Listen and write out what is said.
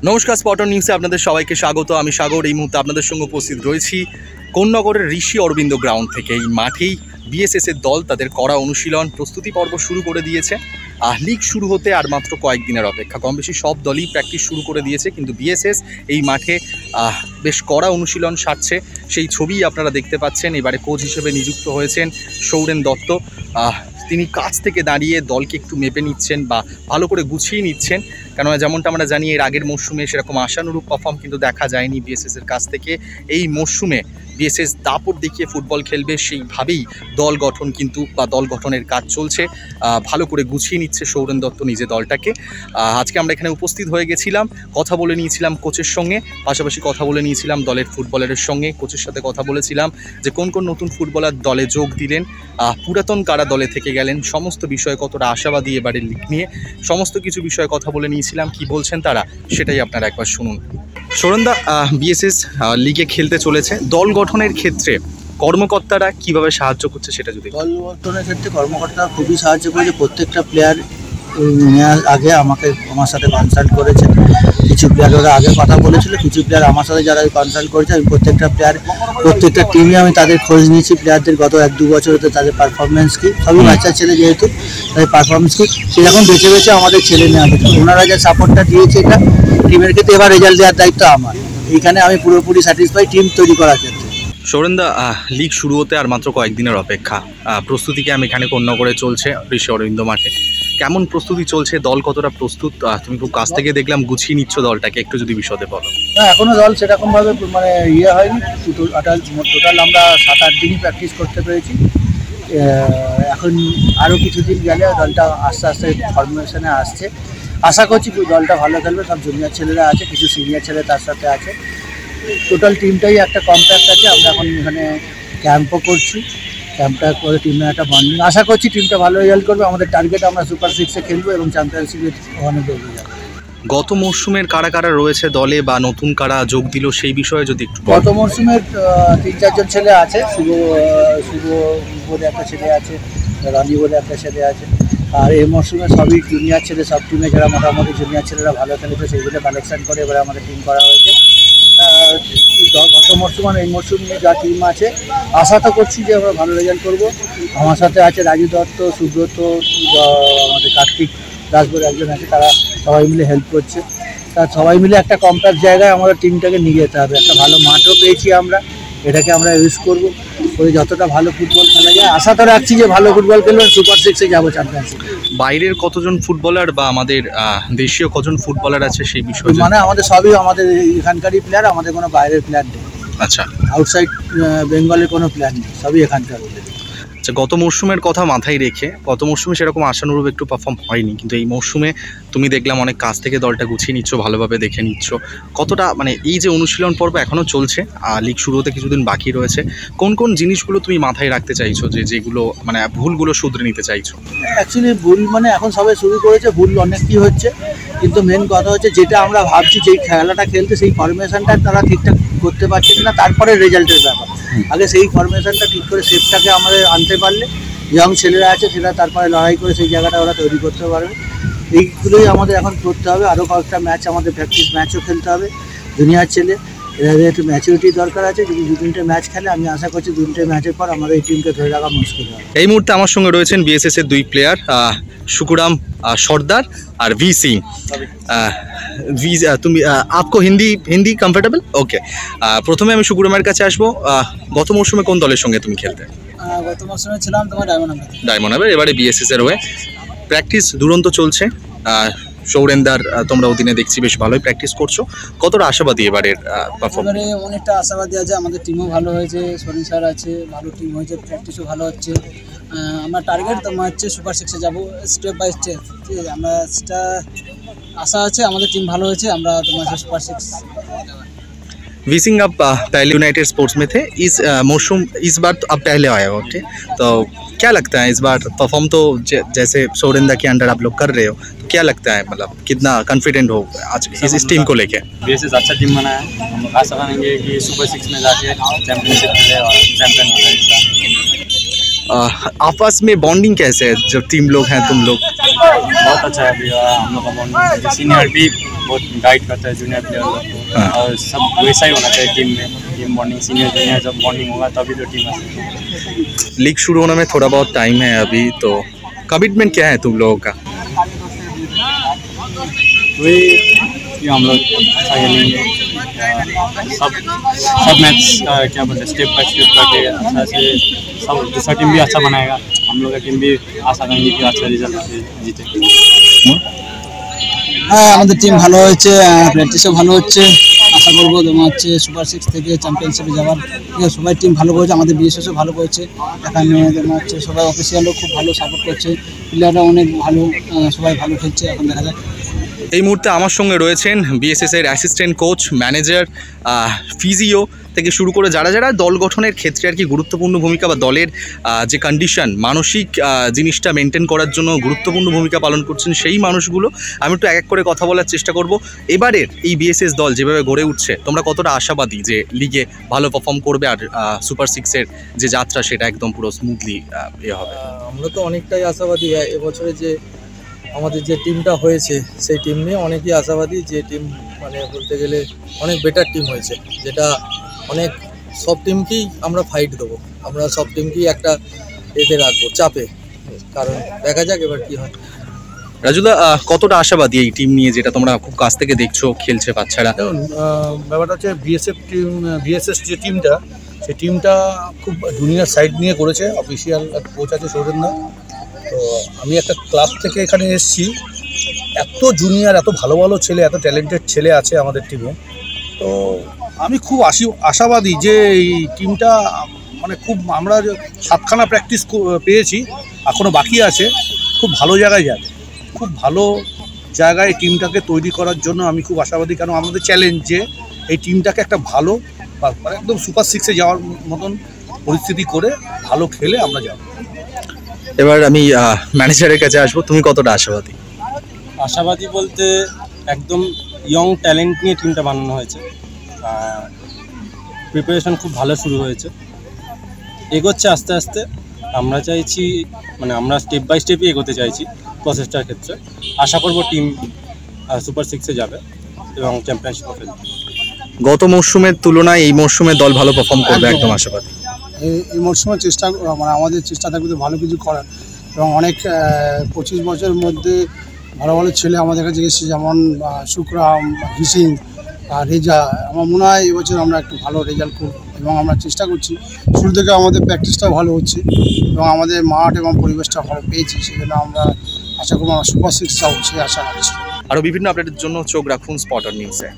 নমস্কার, স্পটন নিউজে আপনাদের সবাইকে স্বাগত। আমি সাগর। এই মুহূর্তে আপনাদের সঙ্গে উপস্থিত রয়েছি কোন্নগরের ঋষি অরবিন্দ গ্রাউন্ড থেকে। এই মাঠেই বিএসএস এর দল তাদের কড়া অনুশীলন প্রস্তুতি পর্ব শুরু করে দিয়েছে। লিগ শুরু হতে আর মাত্র কয়েকদিনের অপেক্ষা। কম বেশি সব দলই প্র্যাকটিস শুরু করে দিয়েছে, কিন্তু বিএসএস এই মাঠে বেশ কড়া অনুশীলন সারছে। সেই ছবি আপনারা দেখতে পাচ্ছেন। এবারে কোচ হিসেবে নিযুক্ত হয়েছেন সৌরেন দত্ত। তিনি কাছ থেকে দাঁড়িয়ে দলকে একটু মেপে নিচ্ছেন বা ভালো করে গুছিয়ে নিচ্ছেন, কেননা যেমনটা আমরা জানি এর আগের মরশুমে সেরকম আশানুরূপ পারফর্ম কিন্তু দেখা যায়নি বিএসএস এর কাছ থেকে। এই মরশুমে বিএসএস দাপট দেখিয়ে ফুটবল খেলবে, সেইভাবেই দল গঠন কিন্তু বা দল গঠনের কাজ চলছে। ভালো করে গুছিয়ে নিচ্ছে সৌরেন দত্ত নিজে দলটাকে। আজকে আমরা এখানে উপস্থিত হয়ে গেছিলাম, কথা বলে নিয়েছিলাম কোচের সঙ্গে, পাশাপাশি কথা বলে নিয়েছিলাম দলের ফুটবলারের সঙ্গে। কোচের সাথে কথা বলেছিলাম যে কোন কোন নতুন ফুটবলার দলে যোগ দিলেন, পুরাতন কারা দলে থেকে গেলেন, সমস্ত বিষয়ে কতটা আশাবাদী এবারের লিগ নিয়ে, সমস্ত কিছু বিষয়ে কথা বলে নিয়েছিলাম। কি বলছেন তারা সেটাই আপনারা একবার শুনুন। সৌরেনদা, বিএসএস লিগে খেলতে চলেছে, দল গঠনের ক্ষেত্রে কর্মকর্তারা কিভাবে সাহায্য করছে সেটা যদি। দল গঠনের ক্ষেত্রে কর্মকর্তারা খুবই সাহায্য করেছে। প্রত্যেকটা প্লেয়ার নেওয়ার আগে আমার সাথে কনসাল্ট করেছে। কিছু প্লেয়ার ওরা আগে কথা বলেছিল, কিছু প্লেয়ার আমার সাথে যারা কনসাল্ট করেছে। আমি প্রত্যেকটা টিমে আমি তাদের খোঁজ নিয়েছি, প্লেয়ারদের গত 1-2 বছরতে তাদের পারফরমেন্স কী, সবই বাচ্চা ছেলে যেহেতু তাদের পারফরমেন্স কী সেরকম বেছে বেছে আমাদের ছেলে নেওয়া হয়েছে। ওনারা যা সাপোর্টটা দিয়েছে এটা টিমের ক্ষেত্রে, এবার রেজাল্ট দেওয়ার দায়িত্ব আমার। এইখানে আমি পুরোপুরি স্যাটিসফাই টিম তৈরি করার ক্ষেত্রে। সৌরেনদা, লিগ শুরু হতে আর মাত্র কয়েকদিনের অপেক্ষা। প্রস্তুতি ক্যাম্প এখানে কোন্নগরে চলছে ঋষি অরবিন্দ মাঠে। কেমন প্রস্তুতি চলছে, দল কতটা প্রস্তুত? তুমি খুব কাছ থেকে দেখলাম গুছিয়ে নিচ্ছ দলটাকে, একটু যদি বিশদে বলো। না, এখনও দল সেরকমভাবে হয়নি। টোটাল আমরা 7-8 দিনই প্র্যাকটিস করতে পেরেছি। এখন আরও কিছুদিন গেলে দলটা আস্তে আস্তে ফরমেশনে আসছে। আশা করছি দলটা ভালো খেলবে। সব জুনিয়র ছেলেরা আছে, কিছু সিনিয়র ছেলে তার সাথে আছে। টোটাল টিমটাই একটা কম্প্যাক্ট আছে। আমরা এখন এখানে ক্যাম্পও করছি, ক্যাম্পটা করে টিমের একটা বন্ডিং। আশা করছি টিমটা ভালো রেজাল্ট করবে। আমাদের টার্গেট আমরা সুপার 6-এ খেলবো এবং চ্যাম্পিয়নশিপে ওখানে এগিয়ে যাবো। গত মরশুমের কারা কারা রয়েছে দলে বা নতুন কারা যোগ দিল সেই বিষয়ে যদি একটু। গত মরশুমের 3-4 জন ছেলে আছে। শুভ বলে একটা ছেলে আছে, রানি বলে একটা ছেলে আছে। আর এই মরশুমে সবই জুনিয়র ছেলে। সব টিমে যারা মোটামুটি জুনিয়র ছেলেরা ভালো খেলেছে সেইগুলো কালেকশন করে এবারে আমাদের টিম করা হয়েছে। গত মরশুম আর এই মরশুম নিয়ে যা টিম আছে, আশা তো করছি যে আমরা ভালো রেজাল্ট করবো। আমার সাথে আছে রাজু দত্ত, সুব্রত, আমাদের কার্তিক দাস বলে একজন আছে। তারা সবাই মিলে হেল্প করছে। তা সবাই মিলে একটা কম্প্যাক্ট জায়গায় আমাদের টিমটাকে নিয়ে যেতে হবে। একটা ভালো মাঠও পেয়েছি আমরা, এটাকে আমরা ইউজ করবো করে যতটা ভালো ফুটবল খেলা যায়। আশা তো রাখছি যে ভালো ফুটবল খেলবে, সুপার 6-এ যাবো চ্যাম্পিয়নশিপ। বাইরের কতজন ফুটবলার বা আমাদের দেশীয় কজন ফুটবলার আছে সেই বিষয়ে? মানে আমাদের সবই আমাদের এখানকারই প্লেয়ার, আমাদের কোনো বাইরের প্লেয়ার নেই। আচ্ছা, আউটসাইড বেঙ্গলের কোনো প্লেয়ার নেই, সবই এখানকার প্লেয়ার। আচ্ছা, গত মরশুমের কথা মাথায় রেখে, গত মরশুমে সেরকম আশানুরূপ একটু পারফর্ম হয়নি, কিন্তু এই মরশুমে তুমি দেখলাম অনেক কাছ থেকে দলটা গুছিয়ে নিচ্ছ, ভালোভাবে দেখে নিচ্ছ। কতটা এই যে অনুশীলন পর্ব এখনও চলছে, লিগ শুরু হতে কিছুদিন বাকি রয়েছে, কোন কোন জিনিসগুলো তুমি মাথায় রাখতে চাইছো, যেগুলো ভুলগুলো শুধরে নিতে চাইছো? অ্যাকচুয়ালি ভুল এখন সবাই শুরু করেছে, ভুল অনেক কী হচ্ছে, কিন্তু মেন কথা হচ্ছে যেটা আমরা ভাবছি যেই খেলাটা খেলতে সেই ফরমেশনটা তারা ঠিকঠাক করতে পারছে না। তারপরে রেজাল্টের ব্যাপার। আগে সেই ফরমেশনটা ঠিক করে সেফটাকে আমাদের আনতে পারলে ইয়ং ছেলেরা আছে সেটা তারপরে লড়াই করে সেই জায়গাটা ওরা তৈরি করতে পারবে। এইগুলোই আমাদের এখন করতে হবে। আরও কয়েকটা ম্যাচ আমাদের প্র্যাকটিস ম্যাচও খেলতে হবে। জুনিয়র ছেলে এদের একটু ম্যাচুরিটির দরকার আছে। যদি 2-3টে ম্যাচ খেলে আমি আশা করছি 2-3টে ম্যাচের পর আমাদের এই টিমকে ধরে রাখা মুশকিল হবে। এই মুহূর্তে আমার সঙ্গে রয়েছেন বিএসএস এর 2 প্লেয়ার, সুকুরাম সর্দার আর ভি সিং। তুমি আপকো হিন্দি কমফর্টেবল? ওকে, প্রথমে আমি সুকুরামের কাছে আসবো। গত মরশুমে কোন দলের সঙ্গে তুমি খেলতে? গত মরশুমে ছিলাম তোমার ডায়মন্ড হারবার। এবারে বিএসএস এর হয়ে প্র্যাকটিস দুরন্ত চলছে। সৌরেনদার তোমরা অধীনে দেখছি বেশ ভালোই প্র্যাকটিস করছো। কতটা আশাবাদী এবারের পারফরম্যান্স? অনেকটা আশাবাদী আছে। আমাদের টিমও ভালো হয়েছে, সরিন স্যার আছে, ভালো টিম হয়েছে, প্র্যাকটিসও ভালো হচ্ছে। আমার টার্গেট তোমার হচ্ছে সুপার 6-এ যাবো স্টেপ বাই স্টেপ। ঠিক আছে, আমরা সেটা আশা আছে। আমাদের টিম ভালো হয়েছে, আমরা তোমার সুপার 6। वी सिंह आप पहले यूनाइटेड स्पोर्ट्स में थे, इस मौसम इस बार तो आप पहले आए हो, ठीक? तो क्या लगता है इस बार परफॉर्म तो जैसे सौरिंदा के अंडर आप लोग कर रहे हो, तो क्या लगता है मतलब कितना कॉन्फिडेंट हो आज इस टीम को लेके? बीएसएस अच्छा टीम बना है। हम लोग आशा करेंगे कि सुपर 6 में जाके चैंपियनशिप खेले और चैंपियन बने। आपस में बॉन्डिंग कैसे है जब टीम लोग हैं तुम लोग? बहुत अच्छा है अभी हम लोग का बॉन्डिंग। सीनियर भी बहुत गाइड करता है जूनियर प्लेयर लोग को, और सब वैसा ही होना चाहिए टीम में। टीम बॉन्डिंग, सीनियर जूनियर जब बॉन्डिंग होगा तभी तो टीम अच्छी होगी। लीग शुरू होने में थोड़ा बहुत टाइम है अभी, तो कमिटमेंट क्या है तुम लोगों का? वही कि हम लोग अच्छा खेलेंगे, सब मैच क्या बोलते हैं स्टेप बाय स्टेप करके अच्छा से सब दूसरा टीम भी अच्छा बनाएगा। हम लोग का टीम भी आशा करेंगे कि अच्छा रिजल्ट जीते। হ্যাঁ, আমাদের টিম ভালো হয়েছে, প্র্যাকটিসও ভালো হচ্ছে। আশা করবো তোমার হচ্ছে সুপার 6 থেকে চ্যাম্পিয়নশিপে যাওয়ার। সবাই টিম ভালো করেছে, আমাদের বিএসএসও ভালো করেছে। এখানে তোমার হচ্ছে সবাই অফিসিয়ালও খুব ভালো সাপোর্ট করছে, প্লেয়াররা অনেক ভালো, সবাই ভালো খেলছে। এখন দেখা যাক। এই মুহূর্তে আমার সঙ্গে রয়েছেন বিএসএস এর অ্যাসিস্ট্যান্ট কোচ, ম্যানেজার, ফিজিও থেকে শুরু করে যারা যারা দল গঠনের ক্ষেত্রে আর কি গুরুত্বপূর্ণ ভূমিকা, বা দলের যে কন্ডিশন, মানসিক জিনিসটা মেনটেন করার জন্য গুরুত্বপূর্ণ ভূমিকা পালন করছেন, সেই মানুষগুলো আমি একটু এক এক করে কথা বলার চেষ্টা করব। এবারের এই বিএসএস দল যেভাবে গড়ে উঠছে, তোমরা কতটা আশাবাদী যে লিগে ভালো পারফর্ম করবে আর সুপার 6-এর যে যাত্রা সেটা একদম পুরো স্মুথলি হবে? আমরা তো অনেকটাই আশাবাদী। এবছরে যে আমাদের যে টিমটা হয়েছে সেই টিম নিয়ে অনেকই আশাবাদী। যে টিম মানে বলতে গেলে অনেক বেটার টিম হয়েছে, যেটা অনেক সব টিমকেই আমরা ফাইট দেবো। আমরা সব টিমকেই একটা এতে রাখবো চাপে, কারণ দেখা যাক এবার কি হয়। রাজুদা, কতটা আশাবাদী এই টিম নিয়ে, যেটা তোমরা খুব কাছ থেকে দেখছো খেলছে বাচ্চারা? দেখুন, ব্যাপারটা হচ্ছে বিএসএস যে টিমটা, সেই টিমটা খুব জুনিয়র সাইড নিয়ে করেছে। অফিসিয়াল কোচ আছে সৌরেন্দা। তো আমি একটা ক্লাব থেকে এখানে এসেছি, এত জুনিয়র, এত ভালো ভালো ছেলে, এত ট্যালেন্টেড ছেলে আছে আমাদের টিমে। তো আমি খুব আশাবাদী যে এই টিমটা মানে খুব, আমরা 7খানা প্র্যাকটিস পেয়েছি, এখনও বাকি আছে, খুব ভালো জায়গায় যাবে। খুব ভালো জায়গায় টিমটাকে তৈরি করার জন্য আমি খুব আশাবাদী। কারণ আমাদের চ্যালেঞ্জ যে এই টিমটাকে একটা ভালো মানে একদম সুপার 6-এ যাওয়ার মতন পরিস্থিতি করে ভালো খেলে আমরা যাব। এবার আমি ম্যানেজারের কাছে আসবো, তুমি কতটা আশাবাদী? আশাবাদী বলতে একদম ইয়ং ট্যালেন্ট নিয়ে টিমটা বানানো হয়েছে, প্রিপারেশন খুব ভালো শুরু হয়েছে, এগোচ্ছে আস্তে আস্তে। আমরা চাইছি মানে আমরা স্টেপ বাই স্টেপই এগোতে চাইছি প্রসেসটার ক্ষেত্রে। আশা করব টিম সুপার 6-এ যাবে এবং চ্যাম্পিয়নশিপও খেলবে। গত মরশুমের তুলনায় এই মরশুমে দল ভালো পারফর্ম করবে, একদম আশাবাদী। এই মরশুমে চেষ্টা মানে আমাদের চেষ্টা থাকবে তো ভালো কিছু করার, এবং অনেক 25 বছরের মধ্যে ভালো ভালো ছেলে আমাদের কাছে এসেছে, যেমন শুক্রাম, হিসিং আর রেজা। আমার মনে হয় এবছর আমরা একটু ভালো রেজাল্ট করব, এবং আমরা চেষ্টা করছি। শুরু থেকে আমাদের প্র্যাকটিসটাও ভালো হচ্ছে, এবং আমাদের মাঠ এবং পরিবেশটা ভালো পেয়েছি, সেজন্য আমরা আশা করব আমরা সুপার 6 যাবো, সেই আশা রাখছি। আরও বিভিন্ন আপডেটের জন্য চোখ রাখুন স্পটার নিউজে।